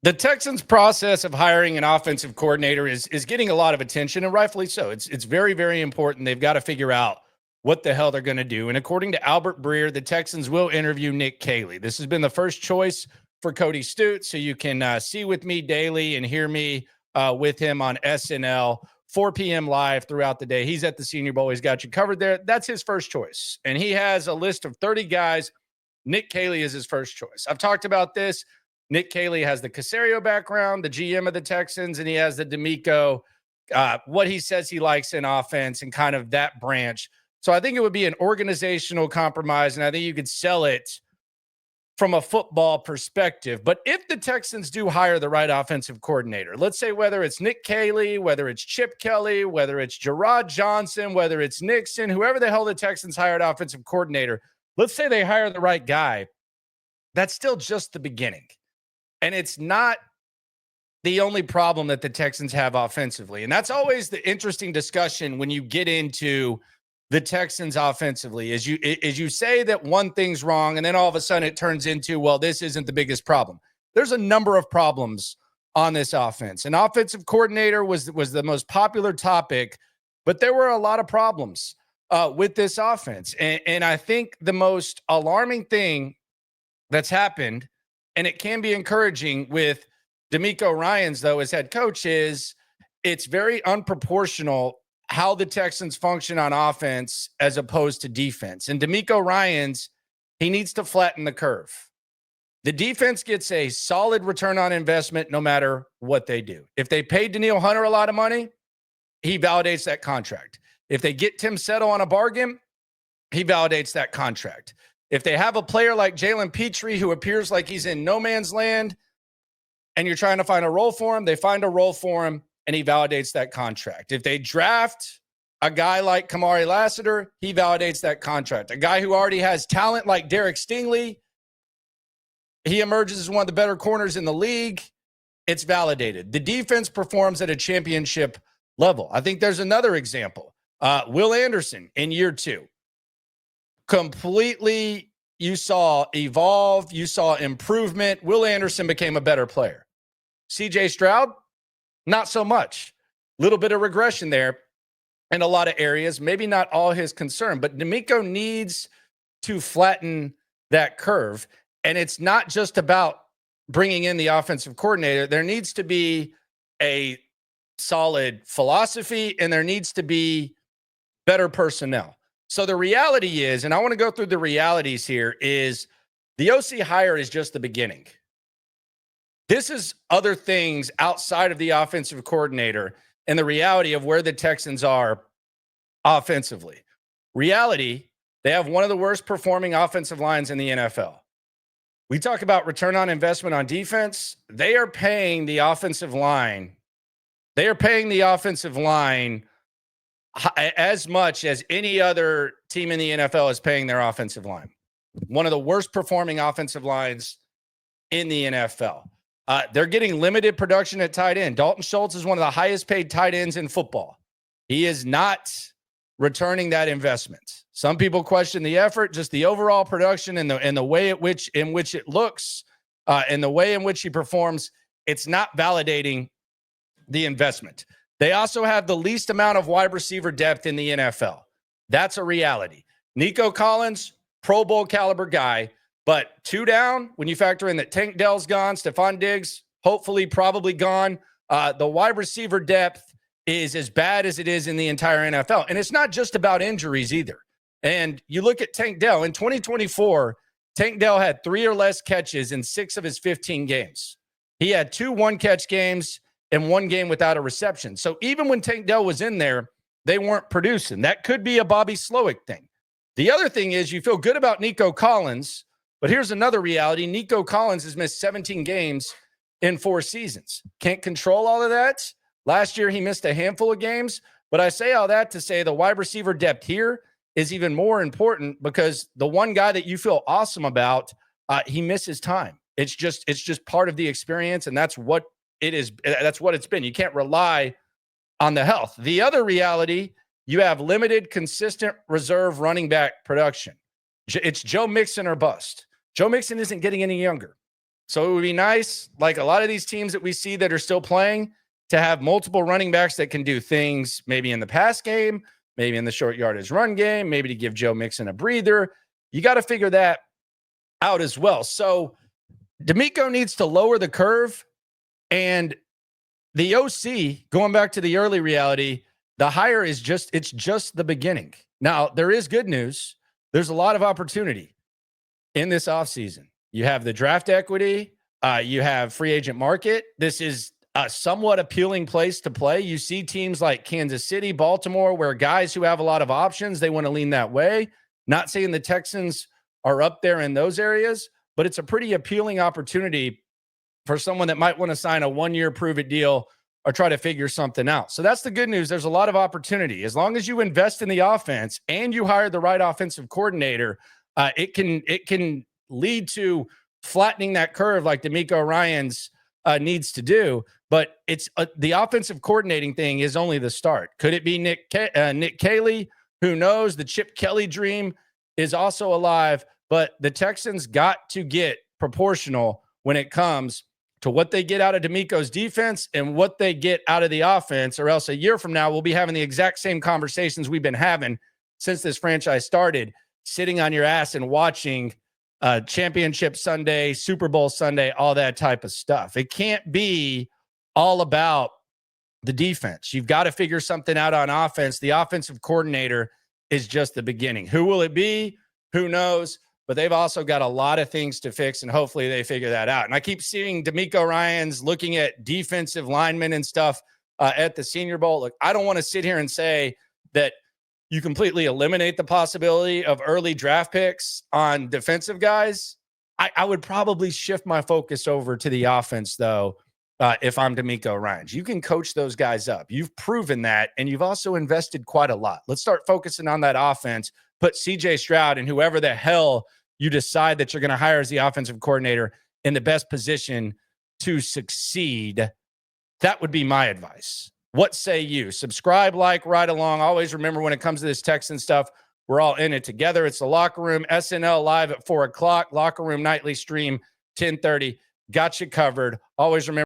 The Texans' process of hiring an offensive coordinator is getting a lot of attention, and rightfully so. It's very, very important. They've got to figure out what the hell they're going to do. And according to Albert Breer, the Texans will interview Nick Caley. This has been the first choice for Cody Stute, so you can see with me daily and hear me with him on SNL, 4 p.m. live throughout the day. He's at the Senior Bowl. He's got you covered there. That's his first choice. And he has a list of 30 guys. Nick Caley is his first choice. I've talked about this. Nick Caley has the Caserio background, the GM of the Texans, and he has the DeMeco, what he says he likes in offense and kind of that branch. So I think it would be an organizational compromise, and I think you could sell it from a football perspective. But if the Texans do hire the right offensive coordinator, let's say whether it's Nick Caley, whether it's Chip Kelly, whether it's Gerard Johnson, whether it's Nixon, whoever the hell the Texans hired offensive coordinator, let's say they hire the right guy, that's still just the beginning. And it's not the only problem that the Texans have offensively. And that's always the interesting discussion when you get into the Texans offensively, is you say that one thing's wrong, and then all of a sudden it turns into, well, this isn't the biggest problem. There's a number of problems on this offense. An offensive coordinator was the most popular topic, but there were a lot of problems with this offense. And I think the most alarming thing that's happened, and it can be encouraging with DeMeco Ryans, though, as head coach, is it's very unproportional how the Texans function on offense as opposed to defense. And DeMeco Ryans, he needs to flatten the curve. The defense gets a solid return on investment no matter what they do. If they paid Danielle Hunter a lot of money, he validates that contract. If they get Tim Settle on a bargain, he validates that contract. If they have a player like Jalen Petrie who appears like he's in no man's land and you're trying to find a role for him, they find a role for him and he validates that contract. If they draft a guy like Kamari Lassiter, he validates that contract. A guy who already has talent like Derek Stingley, he emerges as one of the better corners in the league. It's validated. The defense performs at a championship level. I think there's another example. Will Anderson in year 2. Completely, you saw evolve, you saw improvement. Will Anderson became a better player. CJ Stroud, not so much. Little bit of regression there in a lot of areas. Maybe not all his concern, but DeMeco needs to flatten that curve. And it's not just about bringing in the offensive coordinator. There needs to be a solid philosophy and there needs to be better personnel. So the reality is, and I want to go through the realities here, is the OC hire is just the beginning. This is other things outside of the offensive coordinator and the reality of where the Texans are offensively. Reality, they have one of the worst performing offensive lines in the NFL. We talk about return on investment on defense. They are paying the offensive line. They are paying the offensive line as much as any other team in the NFL is paying their offensive line. One of the worst performing offensive lines in the NFL. They're getting limited production at tight end. Dalton Schultz is one of the highest paid tight ends in football. He is not returning that investment. Some people question the effort, just the overall production and the way in which it looks and the way in which he performs. It's not validating the investment. They also have the least amount of wide receiver depth in the NFL. That's a reality. Nico Collins, Pro Bowl caliber guy, but 2 down when you factor in that Tank Dell's gone, Stephon Diggs, hopefully probably gone. The wide receiver depth is as bad as it is in the entire NFL. And it's not just about injuries either. And you look at Tank Dell. In 2024, Tank Dell had 3 or less catches in 6 of his 15 games. He had 2 one-catch games and 1 game without a reception. So even when Tank Dell was in there, they weren't producing. That could be a Bobby Slowick thing. The other thing is you feel good about Nico Collins, but here's another reality. Nico Collins has missed 17 games in 4 seasons. Can't control all of that. Last year, he missed a handful of games, but I say all that to say the wide receiver depth here is even more important because the one guy that you feel awesome about, he misses time. It's just part of the experience, and that's what it is. That's what it's been. You can't rely on the health. The other reality, you have limited, consistent reserve running back production. It's Joe Mixon or bust. Joe Mixon isn't getting any younger. So it would be nice, like a lot of these teams that we see that are still playing, to have multiple running backs that can do things maybe in the pass game, maybe in the short yardage run game, maybe to give Joe Mixon a breather. You got to figure that out as well. So DeMeco needs to lower the curve, and the OC, going back to the early reality, the hire is it's just the beginning. Now, there is good news. There's a lot of opportunity in this offseason. You have the draft equity. You have free agent market. This is a somewhat appealing place to play. You see teams like Kansas City, Baltimore, where guys who have a lot of options, they want to lean that way. Not saying the Texans are up there in those areas, but it's a pretty appealing opportunity for someone that might want to sign a one-year prove-it deal or try to figure something out. So that's the good news. There's a lot of opportunity. As long as you invest in the offense and you hire the right offensive coordinator, it can lead to flattening that curve like DeMeco Ryans needs to do. But it's the offensive coordinating thing is only the start. Could it be Nick Caley? Who knows? The Chip Kelly dream is also alive. But the Texans got to get proportional when it comes to what they get out of DeMeco's defense and what they get out of the offense, or else a year from now, we'll be having the exact same conversations we've been having since this franchise started, sitting on your ass and watching Championship Sunday, Super Bowl Sunday, all that type of stuff. It can't be all about the defense. You've got to figure something out on offense. The offensive coordinator is just the beginning. Who will it be? Who knows? But they've also got a lot of things to fix, and hopefully they figure that out. And I keep seeing DeMeco Ryans looking at defensive linemen and stuff at the Senior Bowl. Look, I don't want to sit here and say that you completely eliminate the possibility of early draft picks on defensive guys. I would probably shift my focus over to the offense, though, if I'm DeMeco Ryans. You can coach those guys up. You've proven that, and you've also invested quite a lot. Let's start focusing on that offense. Put CJ Stroud and whoever the hell you decide that you're going to hire as the offensive coordinator in the best position to succeed. That would be my advice. What say you? Subscribe, like, ride along. Always remember, when it comes to this Texan stuff, we're all in it together. It's the Locker Room, SNL live at 4 o'clock. Locker Room nightly stream, 10:30. Got you covered. Always remember.